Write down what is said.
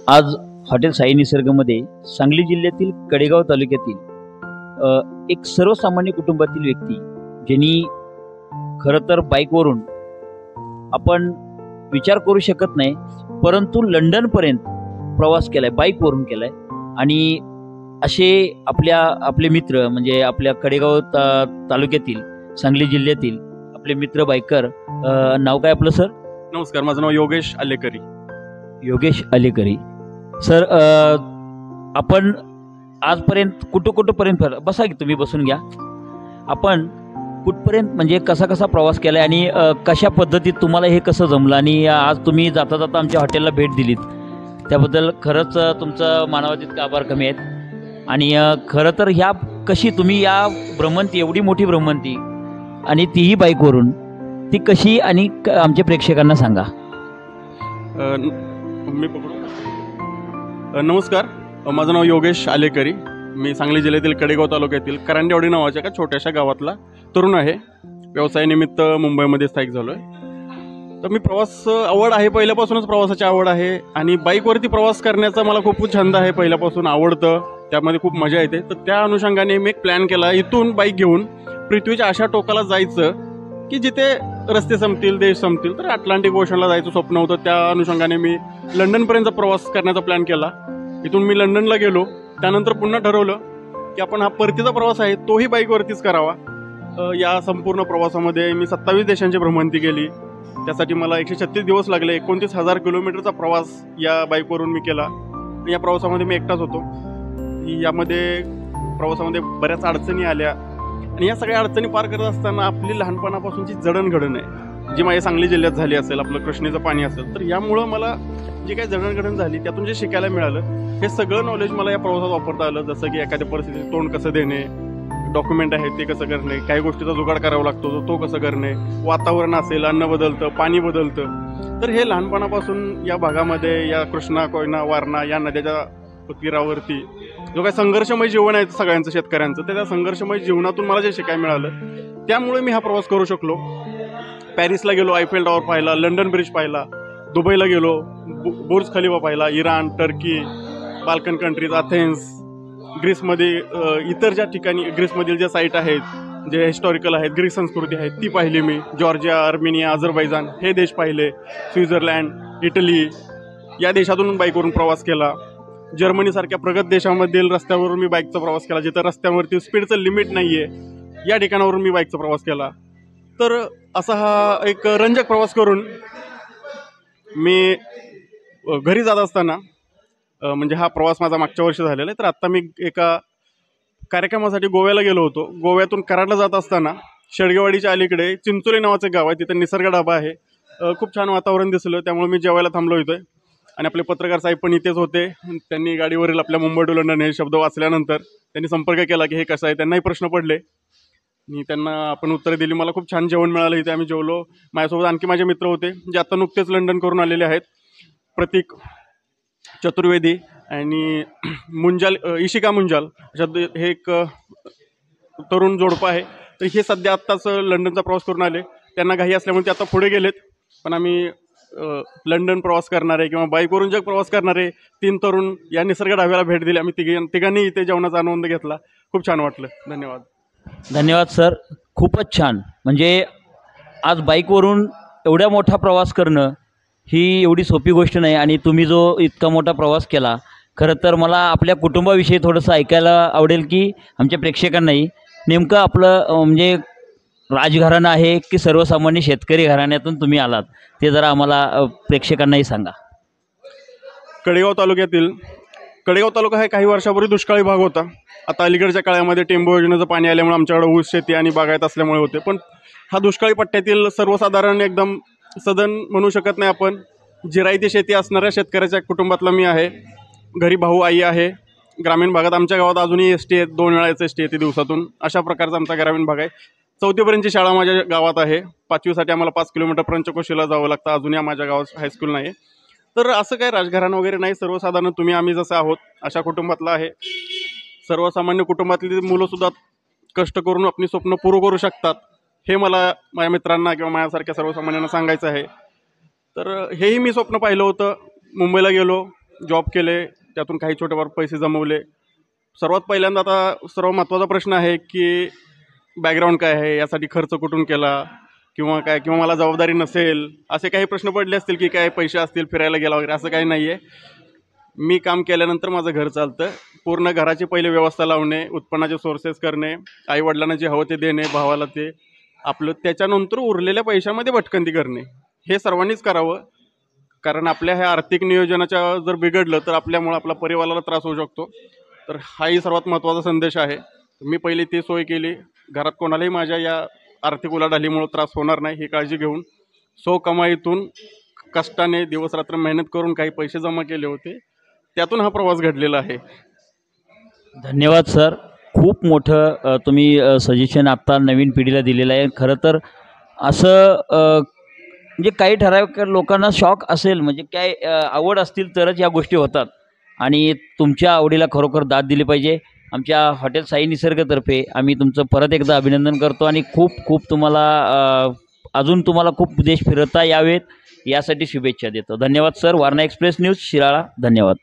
आज हॉटेल साई निसर्गमध्ये सांगली जिल्ह्यातील कडेगाव तालुक्यातील एक सर्वसामान्य कुटुंबातील व्यक्ती ज्यांनी खरं तर बाईकवरून आपण विचार करू शकत नाही, परंतु लंडनपर्यंत प्रवास केलाय, बाईकवरून केलाय. आणि असे आपले मित्र म्हणजे आपल्या कडेगाव तालुक्यातील सांगली जिल्ह्यातील आपले मित्र बायकर. नाव काय आपलं सर? नमस्कार, माझं नाव योगेश आलेकरी. योगेश आलेकरी सर, आपण आजपर्यंत कुठपर्यंत बसा की तुम्ही बसून घ्या. आपण कुठपर्यंत म्हणजे कसा प्रवास केला आणि कशा पद्धतीत तुम्हाला हे कसं जमलं आणि आज तुम्ही जाता जाता आमच्या हॉटेलला भेट दिलीत त्याबद्दल खरंच तुमचं मानवातीत आभार कमी आहेत. आणि खरं तर ह्या कशी तुम्ही या भ्रमंती, एवढी मोठी भ्रमंती आणि तीही बाईकवरून, ती कशी आणि आमच्या प्रेक्षकांना सांगा. मी नमस्कार, माझं नाव योगेश आलेकरी. मी सांगली जिल्ह्यातील कडेगाव तालुक्यातील करंडेवाडी नावाच्या एका छोट्याशा गावातला तरुण आहे. व्यवसायानिमित्त मुंबईमध्ये स्थायिक झालो आहे. तर मी प्रवास आवड आहे, पहिल्यापासूनच प्रवासाची आवड आहे आणि बाईकवरती प्रवास करण्याचा मला खूप छंद आहे, पहिल्यापासून आवडतं, त्यामध्ये खूप मजा येते. तर त्या अनुषंगाने मी एक प्लॅन केला, इथून बाईक घेऊन पृथ्वीच्या अशा टोकाला जायचं की जिथे रस्ते संपतील, देश संपतील. तर अटलांटिक ओशनला जायचं स्वप्न होतं. त्या अनुषंगाने मी लंडनपर्यंत प्रवास करण्याचा प्लॅन केला. इथून मी लंडनला गेलो. त्यानंतर पुन्हा ठरवलं की आपण हा परतीचा प्रवास आहे तोही बाईकवरतीच करावा. या संपूर्ण प्रवासामध्ये मी 27 देशांची भ्रमंती केली. त्यासाठी मला 136 दिवस लागले. 29,000 किलोमीटरचा प्रवास या बाईकवरून मी केला. या प्रवासामध्ये मी एकटाच होतो. यामध्ये प्रवासामध्ये बऱ्याच अडचणी आल्या आणि या सगळ्या अडचणी पार करत असताना आपली लहानपणापासूनची जडणघडण आहे, जी माझ्या सांगली जिल्ह्यात झाली असेल, आपलं कृष्णेचं पाणी असेल, तर यामुळं मला जी काही जडणघडण झाली त्यातून जे शिकायला मिळालं, हे सगळं नॉलेज मला या प्रवासात वापरता आलं. जसं की एखाद्या परिस्थितीत तोंड कसं देणे, डॉक्युमेंट आहे ते कसं करणे, काही गोष्टीचा जुगाड करावा लागतो तो कसं करणे, वातावरण असेल, अन्न बदलतं, पाणी बदलतं. तर हे लहानपणापासून या भागामध्ये, या कृष्णा, कोयना, वारणा या नद्याच्या तीरावरती जो काही संघर्षमय जीवन आहे सगळ्यांचं, शेतकऱ्यांचं, त्या संघर्षमय जीवनातून मला जे शिकायला मिळालं त्यामुळे मी हा प्रवास करू शकलो. पॅरिसला गेलो, आयफेल टॉवर पाहिला, लंडन ब्रिज पाहिला, दुबईला गेलो, बुर्ज खलिफा पाहिला, Iran, Turkey, Balkan countries, Athens, ग्रीसमध्ये इतर ज्या ठिकाणी ग्रीसमधील ज्या साईट आहेत, जे हिस्टॉरिकल आहेत, ग्रीक संस्कृती आहेत, ती पाहिली मी. जॉर्जिया, अर्मेनिया, अझरबैजान हे देश पाहिले. स्वित्झर्लंड, इटली या देशातून बाईकवरून प्रवास केला. जर्मनीसारख्या प्रगत देशामधील रस्त्यावरून मी बाईकचा प्रवास केला, जिथं रस्त्यावरती स्पीडचं लिमिट नाही आहे, या ठिकाणावरून मी बाईकचा प्रवास केला. तर असा हा एक रंजक प्रवास करून मी घरी जात असताना, म्हणजे हा प्रवास माझा मागच्या वर्षी झालेला आहे, तर आत्ता मी एका कार्यक्रमासाठी गोव्याला गेलो होतो. गोव्यातून कराडला जात असताना शेडगेवाडीच्या अलीकडे चिंचोली नावाचं गाव आहे, तिथं निसर्ग ढाबा आहे. खूप छान वातावरण दिसलं, त्यामुळे मी जेवायला थांबलो होतो. आणि आपले पत्रकार साहेब पण इथेच होते. त्यांनी गाडीवरील आपल्या मुंबई टू लंडन हे शब्द वाचल्यानंतर त्यांनी संपर्क केला की हे कसं आहे. त्यांनाही प्रश्न पडले आणि त्यांना आपण उत्तरं दिली. मला खूप छान जेवण मिळालं इथे, आम्ही जेवलो. माझ्यासोबत आणखी माझे मित्र होते जे आता नुकतेच लंडन करून आलेले आहेत. प्रतीक चतुर्वेदी आणि इशिका मुंजाल अशा हे एक तरुण जोडपं आहे. तर हे सध्या आत्ताच लंडनचा प्रवास करून आले. त्यांना घाई असल्यामुळे ते आता पुढे गेलेत. पण आम्ही लंडन प्रवास करणारे किंवा बाईकवरून जग प्रवास करणारे 3 तरुण या निसर्ग ढाब्याला भेट दिली. आम्ही तिघांनी इथे जेवणाचा आनंद घेतला. खूप छान वाटलं. धन्यवाद. धन्यवाद सर, खूपच छान. म्हणजे आज बाईकवरून एवढा मोठा प्रवास करणं ही एवढी सोपी गोष्ट नाही. आणि तुम्ही जो इतका मोठा प्रवास केला, खरं तर मला आपल्या कुटुंबाविषयी थोडंसं ऐकायला आवडेल की आमच्या प्रेक्षकांनाही नेमकं आपलं म्हणजे राजघराणं आहे की सर्वसामान्य शेतकरी घराण्यातून तुम्ही आलात, ते जरा आम्हाला प्रेक्षकांनाही सांगा. कडेगाव तालुका हा काही वर्षापूर्वी दुष्काळी भाग होता. आता अलीकडच्या काळामध्ये टेंबू योजनेचं पाणी आल्यामुळे आमच्याकडे ऊस शेती आणि बागायत असल्यामुळे होते. पण हा दुष्काळी पट्ट्यातील सर्वसाधारण एकदम सदन म्हणू शकत नाही आपण, जिरायती शेती असणाऱ्या शेतकऱ्याच्या कुटुंबातला मी आहे. घरी भाऊ, आई आहे. ग्रामीण भागात आमच्या गावात अजूनही एस टी आहेत, 2 वेळाचं एस टी येते दिवसातून. अशा प्रकारचा आमचा ग्रामीण भाग आहे. 4थीपर्यंतची शाळा माझ्या गावात आहे. 5वीसाठी आम्हाला 5 किलोमीटर पंचकोशीला जावं लागतं. अजूनही माझ्या गावात हायस्कूल नाही. तर असं काही राजघराणं वगैरे नाही. सर्वसाधारण आम्ही जसं आहोत अशा कुटुंबातला आहे. सर्वसामान्य कुटुंबातली मुलंसुद्धा कष्ट करून आपली स्वप्न पूर्ण करू शकतात, हे मला माझ्या मित्रांना किंवा माझ्यासारख्या सर्वसामान्यांना सांगायचं आहे. तर हेही मी स्वप्न पाहिलं होतं. मुंबईला गेलो, जॉब केले, त्यातून काही छोटेफार पैसे जमवले. सर्वात पहिल्यांदा आता सर्व महत्त्वाचा प्रश्न आहे की बॅकग्राऊंड काय आहे, यासाठी खर्च कुठून केला किंवा मला जबाबदारी नसेल, असे काही प्रश्न पडले असतील की काय पैसे असतील फिरायला गेला वगैरे. असं काही नाही आहे. मी काम केल्यानंतर माझं घर चालतं. पूर्ण घराची पहिले व्यवस्था लावणे, उत्पन्नाचे सोर्सेस करणे, आईवडिलांना जे हवं ते देणे, भावाला ते आपलं, त्याच्यानंतर उरलेल्या पैशामध्ये भटकंती करणे, हे सर्वांनीच करावं. कारण आपल्या ह्या आर्थिक नियोजनाच्या जर बिघडलं तर आपल्यामुळं आपला परिवाराला त्रास होऊ शकतो. तर हाही सर्वात महत्त्वाचा संदेश आहे. मी पहिली ती सोय केली. घरात कोणालाही माझ्या या आर्थिक उलाढालीमुळं त्रास होणार नाही ही काळजी घेऊन स्वकमाईतून कष्टाने दिवसरात्र मेहनत करून काही पैसे जमा केले होते, त्यातून हा प्रवास घडलेला आहे. धन्यवाद सर. खूप मोठं तुम्ही सजेशन आत्ता नवीन पिढीला दिलेलं आहे. खरं तर असं म्हणजे काही ठराविक लोकांना शॉक असेल, म्हणजे काय आवड असतील तरच या गोष्टी होतात आणि तुमच्या आवडीला खरोखर दाद दिली पाहिजे. आमच्या हॉटेल साई निसर्गतर्फे आम्ही तुमचं परत एकदा अभिनंदन करतो आणि खूप खूप तुम्हाला अजून तुम्हाला खूप देश फिरता यावेत यासाठी शुभेच्छा देतो. धन्यवाद sir. Warna express news Shirala. धन्यवाद.